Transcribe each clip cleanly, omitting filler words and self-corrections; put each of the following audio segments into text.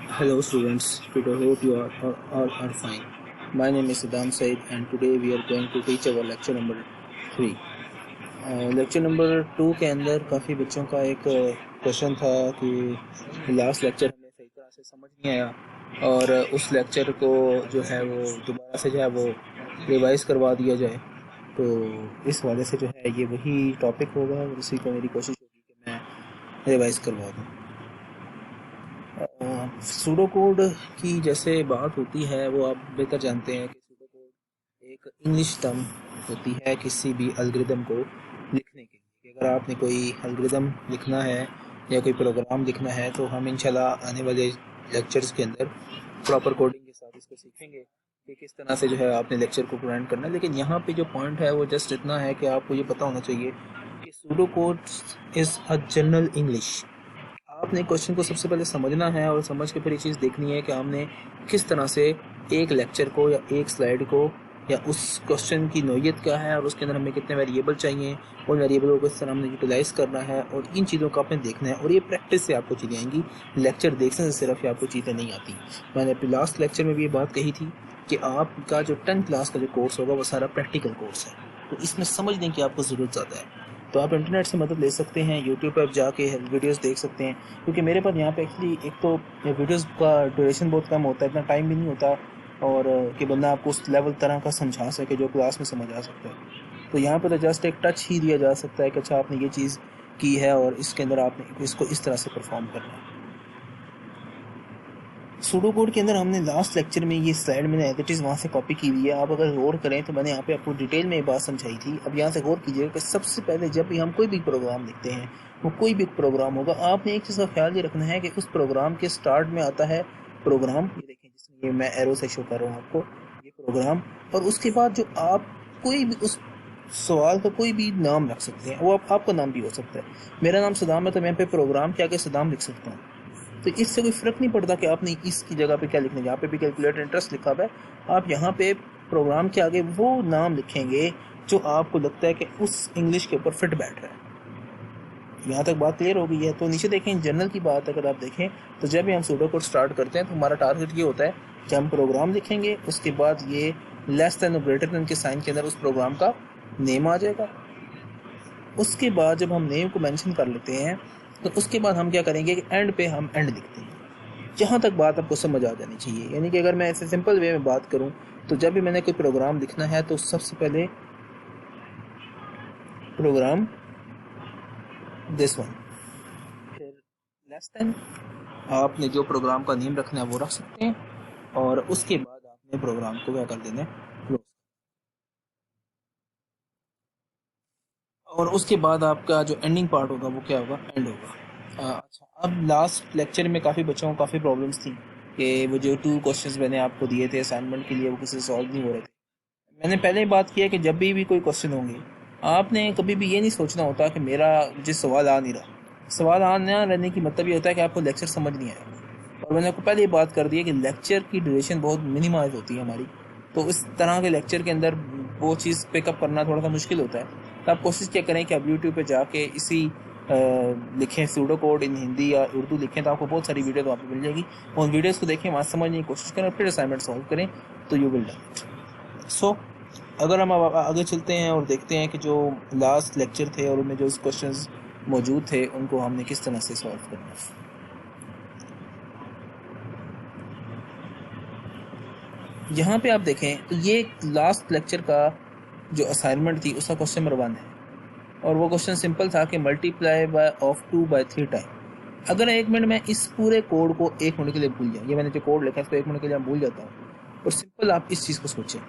Hello students, today hope you are all are fine. My name is Saddam Said and today we are going to teach our lecture number 3. Lecture number 2 के अंदर काफ़ी बच्चों का एक question था कि last lecture हमें सही तरह से समझ नहीं आया और उस लेक्चर को जो है वो दोबारा से जो है वो रिवाइज़ करवा दिया जाए। तो इस वाले से जो है ये वही टॉपिक होगा और उसी को मेरी कोशिश होगी कि मैं रिवाइज़ करवा दूँ। सूडो कोड की जैसे बात होती है वो आप बेहतर जानते हैं कि सूडो कोड एक इंग्लिश टर्म होती है किसी भी एल्गोरिदम को लिखने के लिए कि अगर आपने कोई एल्गोरिदम लिखना है या कोई प्रोग्राम लिखना है तो हम इंशाल्लाह आने वाले लेक्चर्स के अंदर प्रॉपर कोडिंग के साथ इसको सीखेंगे कि किस तरह से जो है आपने लेक्चर को प्रेजेंट करना है। लेकिन यहाँ पे जो पॉइंट है वो जस्ट इतना है कि आपको ये पता होना चाहिए कि pseudo code is a general English. आपने क्वेश्चन को सबसे पहले समझना है और समझ के फिर ये चीज़ देखनी है कि हमने किस तरह से एक लेक्चर को या एक स्लाइड को या उस क्वेश्चन की नोयत क्या है और उसके अंदर हमें कितने वेरिएबल चाहिए, उन वेरिएबलों को किस तरह हमने यूटिलाइज़ करना है और इन चीज़ों को आपने देखना है। और ये प्रैक्टिस से आपको चीज़ें आएंगी, लेक्चर देखने से सिर्फ ये आपको चीज़ें नहीं आती। मैंने अपने लास्ट लेक्चर में भी ये बात कही थी कि आपका जो 10th क्लास का जो कोर्स होगा वो सारा प्रैक्टिकल कोर्स है, तो इसमें समझने की आपको ज़रूरत ज़्यादा है। तो आप इंटरनेट से मदद ले सकते हैं, यूट्यूब पर जाके वीडियोस देख सकते हैं, क्योंकि मेरे पास यहाँ पे एक्चुअली एक तो वीडियोस का ड्यूरेशन बहुत कम होता है, इतना टाइम भी नहीं होता और कि बंदा आपको उस लेवल तरह का समझा सके जो क्लास में समझ आ सकता है। तो यहाँ पर तो जस्ट एक टच ही दिया जा सकता है कि अच्छा आपने ये चीज़ की है और इसके अंदर आपने इसको इस तरह से परफॉर्म करना है। सूडो कोड के अंदर हमने लास्ट लेक्चर में ये स्लाइड मैंने एज इट इज़ वहाँ से कॉपी की हुई है, आप अगर गौर करें तो मैंने यहाँ पे आपको डिटेल में ये बात समझाई थी। अब यहाँ से गौर कीजिएगा कि सबसे पहले जब भी हम कोई भी प्रोग्राम लिखते हैं, वो कोई भी प्रोग्राम होगा, आपने एक चीज़ का ख्याल ये रखना है कि उस प्रोग्राम के स्टार्ट में आता है प्रोग्राम, ये देखें जिसमें ये मैं एरो से शो कर रहा हूँ आपको ये प्रोग्राम, और उसके बाद जो आप कोई भी उस सवाल का कोई भी नाम रख सकते हैं, वो आपका नाम भी हो सकता है। मेरा नाम सदाम है तो मैं पे प्रोग्राम के आगे सदाम लिख सकता हूँ। तो इससे कोई फ़र्क नहीं पड़ता कि आपने इसकी जगह पे क्या लिखना है। यहाँ पे भी कैलकुलेटर इंटरेस्ट लिखा हुआ है, आप यहाँ पे प्रोग्राम के आगे वो नाम लिखेंगे जो आपको लगता है कि उस इंग्लिश के ऊपर फिट बैठ रहा है। यहाँ तक बात क्लियर हो गई है। तो नीचे देखें, जनरल की बात अगर आप देखें तो जब भी हम सूडो कोड स्टार्ट करते हैं तो हमारा टारगेट ये होता है कि हम प्रोग्राम लिखेंगे, उसके बाद ये लेस देन और ग्रेटर देन के साइन के अंदर उस प्रोग्राम का नेम आ जाएगा। उसके बाद जब हम नेम को मेंशन कर लेते हैं तो उसके बाद हम क्या करेंगे कि एंड पे हम एंड लिखते हैं। जहाँ तक बात आपको समझ आ जानी चाहिए, यानी कि अगर मैं ऐसे सिंपल वे में बात करूँ तो जब भी मैंने कोई प्रोग्राम लिखना है तो सबसे पहले प्रोग्राम दिस वन, फिर लेस देन आपने जो प्रोग्राम का नेम रखना है वो रख सकते हैं और उसके बाद आपने प्रोग्राम को क्या कर देना है क्लोज, और उसके बाद आपका जो एंडिंग पार्ट होगा वो क्या होगा, एंड होगा। अच्छा, अब लास्ट लेक्चर में काफ़ी बच्चों को काफ़ी प्रॉब्लम्स थी कि वो जो 2 क्वेश्चंस मैंने आपको दिए थे असाइनमेंट के लिए वो किसी से सॉल्व नहीं हो रहे थे। मैंने पहले ही बात किया कि जब भी कोई क्वेश्चन होंगे आपने कभी भी ये नहीं सोचना होता कि मेरा मुझे सवाल आ नहीं रहा। सवाल आ ना रहने की मतलब ये होता है कि आपको लेक्चर समझ नहीं आएगा। और मैंने आपको पहले ही बात कर दी है कि लेक्चर की ड्यूरेशन बहुत मिनिमाइज होती है हमारी, तो इस तरह के लेक्चर के अंदर वो चीज़ पिकअप करना थोड़ा सा मुश्किल होता है। तो आप कोशिश क्या करें कि आप यूट्यूब पे जाके इसी लिखें सूडो कोड इन हिंदी या उर्दू लिखें तो आपको बहुत सारी वीडियो वहाँ पे मिल जाएगी। उन वीडियोस को देखें, वहाँ समझने की कोशिश करें, फिर असाइनमेंट सॉल्व करें तो यू विल डन इट। सो अगर हम अब आगे चलते हैं और देखते हैं कि जो लास्ट लेक्चर थे और उनमें जो क्वेश्चंस मौजूद थे उनको हमने किस तरह से सॉल्व करना है। यहाँ पे आप देखें तो ये लास्ट लेक्चर का जो असाइनमेंट थी उसका क्वेश्चन नंबर 1 है और वो क्वेश्चन सिंपल था कि multiply by of 2 by 3 time. अगर 1 मिनट में इस पूरे कोड को 1 मिनट के लिए भूल जाए, ये मैंने जो कोड लिखा है इसको 1 मिनट के लिए भूल जाता हूँ, और सिंपल आप इस चीज़ को सोचें,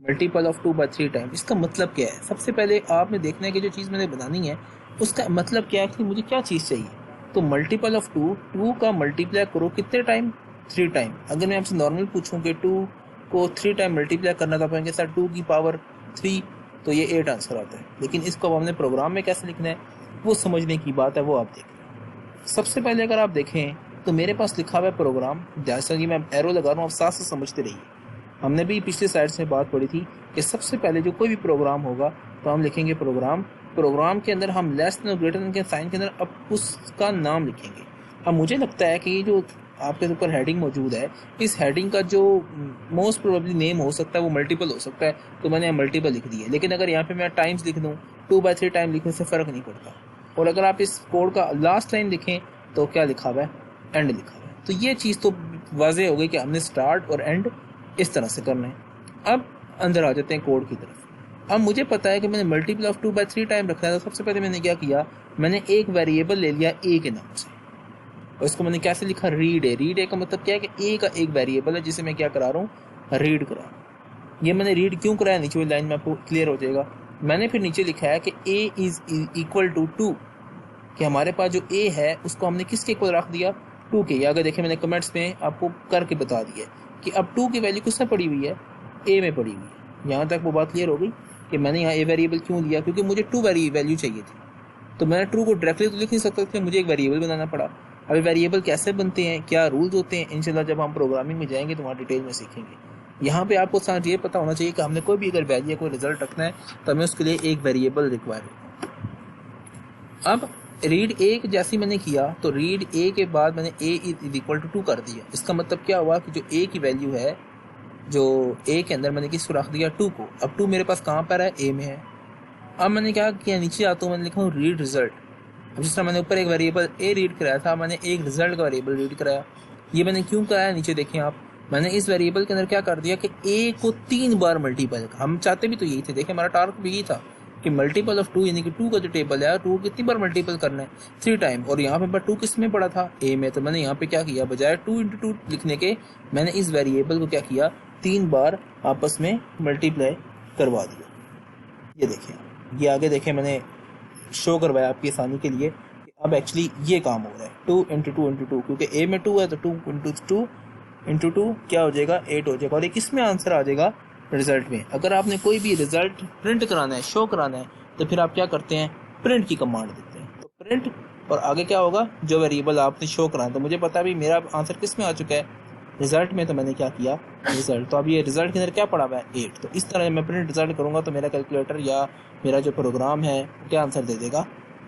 मल्टीपल ऑफ 2 बाय 3 टाइम, इसका मतलब क्या है। सबसे पहले आपने देखना है कि जो चीज़ मैंने बनानी है उसका मतलब क्या है कि मुझे क्या चीज़ चाहिए। तो मल्टीपल ऑफ 2 का मल्टीप्लाई करो कितने टाइम, 3 टाइम। अगर मैं आपसे नॉर्मल पूछूं कि 2 को 3 टाइम मल्टीप्लाई करना था पाएंगे सर 2 की पावर 3, तो ये 8 आंसर आता है। लेकिन इसको हमने प्रोग्राम में कैसे लिखना है वो समझने की बात है, वो आप देखें। सबसे पहले अगर आप देखें तो मेरे पास लिखा हुआ है प्रोग्राम, जैसा कि मैं एरो लगा रहा हूँ, आप साथ से समझते रहिए। हमने भी पिछले स्लाइड से बात पढ़ी थी कि सबसे पहले जो कोई भी प्रोग्राम होगा तो हम लिखेंगे प्रोग्राम, प्रोग्राम के अंदर हम लेस देन और ग्रेटर देन के साइन के अंदर अब उसका नाम लिखेंगे। अब मुझे लगता है कि ये जो आपके ऊपर हेडिंग मौजूद है, इस हेडिंग का जो मोस्ट प्रोबेबली नेम हो सकता है वो मल्टीपल हो सकता है, तो मैंने मल्टीपल लिख दिया। लेकिन अगर यहाँ पे मैं टाइम्स लिख दूँ, 2/3 टाइम लिखने से फ़र्क नहीं पड़ता। और अगर आप इस कोड का लास्ट लाइन लिखें तो क्या लिखा हुआ है, एंड लिखा हुआ है। तो ये चीज़ तो वाज़ेह हो गई कि हमने स्टार्ट और एंड इस तरह से करना है। अब अंदर आ जाते हैं कोड की तरफ। अब मुझे पता है कि मैंने मल्टीपल ऑफ 2/3 टाइम रखना है, तो सबसे पहले मैंने क्या किया, मैंने एक वेरिएबल ले लिया ए के नाम से, और इसको मैंने कैसे लिखा, रीड ए। रीड ए का मतलब क्या है कि ए का एक वेरिएबल है जिसे मैं क्या करा रहा हूँ, रीड करा रहा हूँ। ये मैंने रीड क्यों कराया, नीचे वाली लाइन में आपको क्लियर हो जाएगा। मैंने फिर नीचे लिखा है कि ए इज इक्वल टू 2, कि हमारे पास जो ए है उसको हमने किसके इक्वल रख दिया, 2 के। या अगर देखें मैंने कमेंट्स में आपको करके बता दिया कि अब 2 की वैल्यू किसमें पड़ी हुई है, ए में पड़ी हुई है। यहाँ तक वो बात क्लियर हो गई कि मैंने यहाँ ए वेरिएबल क्यों लिया, क्योंकि मुझे 2 वैल्यू चाहिए थी। तो मैंने ट्रू को डायरेक्टली तो लिख नहीं सकता था, मुझे एक वेरिएबल बनाना पड़ा। अभी वेरिएबल कैसे बनते हैं, क्या रूल्स होते हैं, इंशाल्लाह जब हम प्रोग्रामिंग में जाएंगे तो वहाँ डिटेल में सीखेंगे। यहाँ पे आपको साथ ये पता होना चाहिए कि हमने कोई भी अगर वैल्यू या कोई रिजल्ट रखना है तो हमें उसके लिए एक वेरिएबल रिक्वायर है। अब रीड ए जैसे मैंने किया तो रीड ए के बाद मैंने ए इज इक्वल टू 2 कर दिया। इसका मतलब क्या हुआ कि जो ए की वैल्यू है, जो ए के अंदर मैंने किसको रख दिया, 2 को। अब 2 मेरे पास कहाँ पर है, ए में है। अब मैंने क्या किया, नीचे आता हूँ, मैंने लिखा हूँ रीड रिजल्ट। अब जिस तरह मैंने ऊपर एक वेरिएबल ए रीड कराया था, मैंने एक रिजल्ट का वेरिएबल रीड कराया। ये मैंने क्यों कराया, नीचे देखें आप, मैंने इस वेरिएबल के अंदर क्या कर दिया कि ए को 3 बार मल्टीपल, हम चाहते भी तो यही थे, देखें हमारा टारगेट भी यही था कि मल्टीपल ऑफ 2, यानी कि 2 का जो टेबल है 2 कितनी बार मल्टीपल करना है, 3 टाइम। और यहाँ पे 2 किस में पड़ा था, ए में। तो मैंने यहाँ पे क्या किया, बजाय 2 × 2 लिखने के मैंने इस वेरिएबल को क्या किया, 3 बार आपस में मल्टीप्लाई करवा दिया। ये देखें, ये आगे देखें मैंने शो करवाया आपकी आसानी के लिए कि अब एक्चुअली ये काम हो रहा है, 2 × 2 × 2, क्योंकि ए में 2 है तो 2 × 2 क्या हो जाएगा, 8 हो जाएगा। और ये किस में आंसर आ जाएगा, रिजल्ट में। अगर आपने कोई भी रिजल्ट प्रिंट कराना है, शो कराना है, तो फिर आप क्या करते हैं, प्रिंट की कमांड देते हैं। तो प्रिंट और आगे क्या होगा, जो वेरिएबल आपने शो कराना है। तो मुझे पता भी मेरा आंसर किस में आ चुका है, रिजल्ट में। तो मैंने क्या किया, रिजल्ट। तो अब ये रिजल्ट के अंदर क्या पड़ा हुआ है, 8। तो इस तरह मैं प्रिंट रिजल्ट करूंगा तो मेरा कैलकुलेटर या मेरा जो प्रोग्राम है क्या आंसर दे देगा,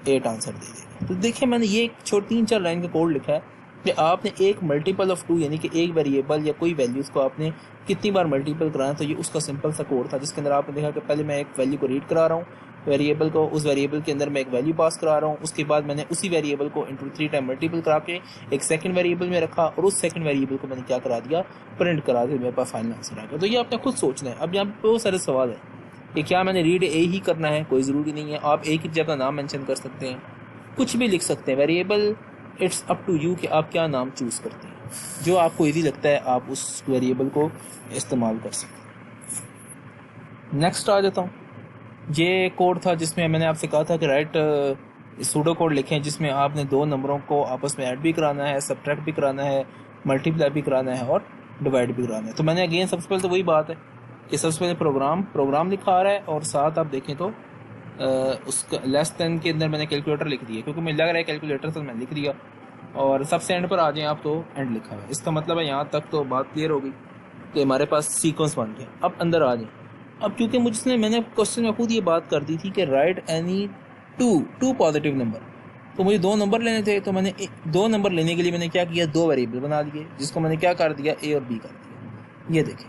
8 आंसर दे देगा। तो देखिए मैंने ये 3-4 लाइन का कोड लिखा है कि आपने एक मल्टीपल ऑफ 2, यानी कि एक वेरिएबल या कोई वैल्यूज़ को आपने कितनी बार मल्टीपल कराना। तो ये उसका सिंपल सा कोड था, जिसके अंदर आपने देखा कि पहले मैं एक वैल्यू को रीड करा रहा हूँ वेरिएबल को, उस वेरिएबल के अंदर मैं एक वैल्यू पास करा रहा हूँ। उसके बाद मैंने उसी वेरिएबल को इंटू 3 टाइम मल्टीपल करा के एक सेकंड वेरिएबल में रखा, और उस सेकंड वेरिएबल को मैंने क्या करा दिया, प्रिंट करा दिया, मेरे पास फाइनल आंसर आ गया। तो ये आपने खुद सोचना है। अब यहाँ पे बहुत सारे सवाल है कि क्या मैंने रीड ए ही करना है, कोई ज़रूरी नहीं है, आप एक ही जगह नाम मेंशन कर सकते हैं, कुछ भी लिख सकते हैं। Variable it's up to you कि आप क्या नाम चूज़ करते हैं, जो आपको इजी लगता है आप उस वेरिएबल को इस्तेमाल कर सकते हैं। नेक्स्ट आ जाता हूँ। ये कोड था जिसमें मैंने आपसे कहा था कि राइट सूडो कोड लिखें, जिसमें आपने 2 नंबरों को आपस में ऐड भी कराना है, सब्ट्रैक्ट भी कराना है, मल्टीप्लाई भी कराना है और डिवाइड भी कराना है। तो मैंने अगेन सबसे पहले तो वही बात है कि सबसे पहले प्रोग्राम लिखा आ रहा है, और साथ आप देखें तो उसका लेस देन के अंदर मैंने कैलकुलेटर लिख दिया, क्योंकि मुझे लग रहा है कैलकुलेटर से मैंने लिख दिया। और सबसे एंड पर आ जाएं आप तो एंड लिखा हुआ है। इसका मतलब है यहाँ तक तो बात क्लियर हो गई कि हमारे पास सीक्वेंस बन गया। अब अंदर आ जाए। अब क्योंकि मैंने क्वेश्चन में खुद ये बात कर दी थी कि right any two positive number, तो मुझे 2 नंबर लेने थे। तो मैंने 2 नंबर लेने के लिए मैंने क्या किया, 2 वेरिएबल बना दिए, जिसको मैंने क्या कर दिया, ए और बी कर दिया। ये देखें,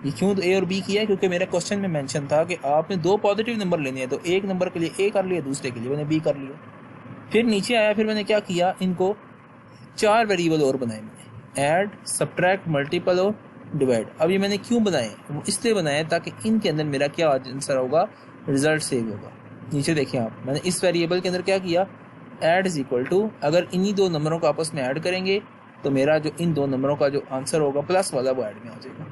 ये क्यों ए और बी किया है, क्योंकि मेरे क्वेश्चन में मेंशन था कि आपने 2 पॉजिटिव नंबर लेने हैं, तो एक नंबर के लिए ए कर लिया, दूसरे के लिए मैंने बी कर लिया। फिर नीचे आया, फिर मैंने क्या किया, इनको 4 वेरिएबल और बनाए मैंने, ऐड, सब्ट्रैक्ट, मल्टीपल और डिवाइड। अब ये मैंने क्यों बनाए, वो इसलिए बनाए ताकि इनके अंदर मेरा क्या आंसर होगा, रिजल्ट सेव होगा। नीचे देखें आप, मैंने इस वेरिएबल के अंदर क्या किया, ऐड इज इक्वल टू, अगर इन्हीं 2 नंबरों को आपस में ऐड करेंगे तो मेरा जो इन 2 नंबरों का जो आंसर होगा प्लस वाला वो ऐड में आ जाएगा।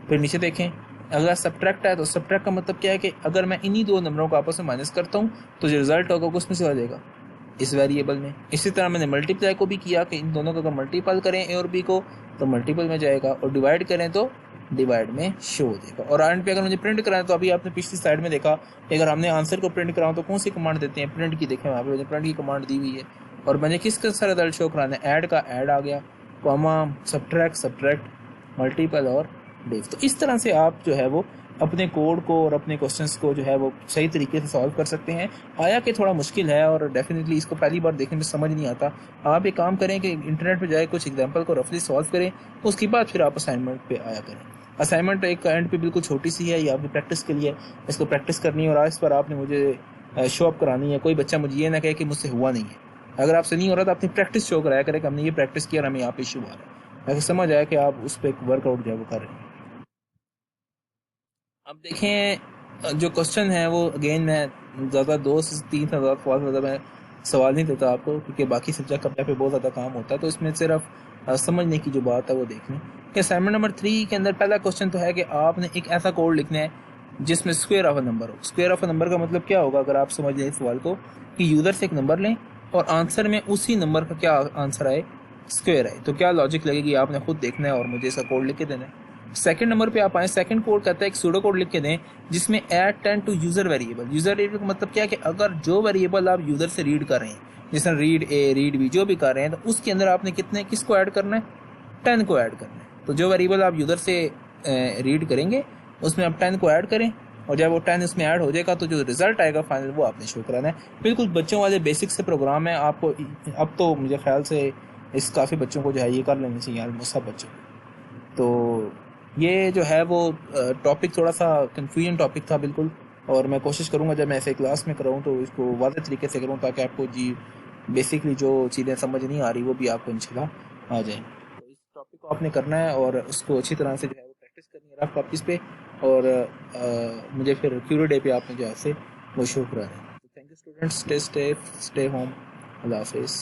फिर नीचे देखें, अगर सब्ट्रैक्ट है तो सब्ट्रैक्ट का मतलब क्या है कि अगर मैं इन्हीं 2 नंबरों को आपस में माइनस करता हूँ तो जो रिजल्ट होगा वो उसमें से आ जाएगा, इस वेरिएबल में। इसी तरह मैंने मल्टीप्लाई को भी किया कि इन दोनों को अगर मल्टीपल करें ए और बी को तो मल्टीपल में जाएगा, और डिवाइड करें तो डिवाइड में शो हो जाएगा। और एंड पे अगर मुझे प्रिंट कराएं तो अभी आपने पिछली साइड में देखा कि अगर हमने आंसर को प्रिंट कराऊं तो कौन सी कमांड देते हैं, प्रिंट की। देखें वहाँ पे प्रिंट की कमांड दी हुई है, और मैंने किसका सारा रिजल्ट शो कराना है, ऐड का ऐड आ गया, कॉमा, सब्ट्रैक्ट, मल्टीपल और डिव। तो इस तरह से आप जो है वो अपने कोड को और अपने क्वेश्चंस को जो है वो सही तरीके से सॉल्व कर सकते हैं। आया कि थोड़ा मुश्किल है और डेफिनेटली इसको पहली बार देखने में समझ नहीं आता। आप एक काम करें कि इंटरनेट पे जाए, कुछ एग्जांपल को रफली सॉल्व करें, उसके बाद फिर आप असाइनमेंट पे आया करें। असाइनमेंट एक एंड पे बिल्कुल छोटी सी है, ये आपकी प्रैक्टिस के लिए, इसको प्रैक्टिस करनी है और आज पर आपने मुझे शो अप करानी है। कोई बच्चा मुझे ये ना कहे कि मुझसे हुआ नहीं है। अगर आपसे नहीं हो रहा तो अपनी प्रैक्टिस शो कराया करें कि हमने ये प्रैक्टिस किया और हमें यहाँ पे इशू आ रहा है, ताकि समझ आए कि आप उस पर वर्कआउट जो है वो कर रहे हैं। अब देखें जो क्वेश्चन है वो अगेन मैं ज़्यादा 2 से 3 से ज़्यादा मैं सवाल नहीं देता आपको, क्योंकि बाकी सब्जेक्ट का पे बहुत ज़्यादा काम होता है। तो इसमें सिर्फ समझने की जो बात है वो देखनी कि असाइनमेंट नंबर 3 के अंदर पहला क्वेश्चन तो है कि आपने एक ऐसा कोड लिखना है जिसमें स्क्वायर ऑफ अ नंबर हो। स्क्वायर ऑफ अ नंबर का मतलब क्या होगा, अगर आप समझ लें इस सवाल को, कि यूज़र से एक नंबर लें और आंसर में उसी नंबर का क्या आंसर आए, स्क्वायर आए। तो क्या लॉजिक लगेगी आपने खुद देखना है और मुझे इसका कोड लिख के देना है। सेकंड नंबर पे आप आए, सेकंड कोड कहता है एक सूडो कोड लिख के दें जिसमें add 10 to user variable. User variable का मतलब क्या है कि अगर जो वेरिएबल आप यूजर से रीड कर रहे हैं, जैसे रीड ए रीड बी जो भी कर रहे हैं, तो उसके अंदर आपने कितने किसको ऐड करना है, 10 को ऐड करना है। तो जो वेरिएबल आप यूजर से रीड करेंगे उसमें आप 10 को ऐड करें, और जब वो 10 उसमें ऐड हो जाएगा तो जो रिजल्ट आएगा फाइनल वो आपने शो कराना है। बिल्कुल बच्चों वाले बेसिक से प्रोग्राम है आपको। अब तो मुझे ख्याल से इस काफ़ी बच्चों को जो है ये कर लेना चाहिए, ऑलमोस्ट सब बच्चों को। तो ये जो है वो टॉपिक थोड़ा सा कंफ्यूजन टॉपिक था बिल्कुल, और मैं कोशिश करूंगा जब मैं ऐसे क्लास में कराऊँ तो इसको वाज़ेह तरीके से करूँ, ताकि आपको जी बेसिकली जो चीज़ें समझ नहीं आ रही वो भी आपको इंशाल्लाह आ जाए। तो इस टॉपिक को आपने करना है और उसको अच्छी तरह से जो है वो प्रैक्टिस करनी है रफ कॉपीज़ पे, और मुझे फिर क्यूरी डे पे आपने जो है से वो शो कराना है। तो thank you students, stay safe, stay home, अल्लाह हाफिज़।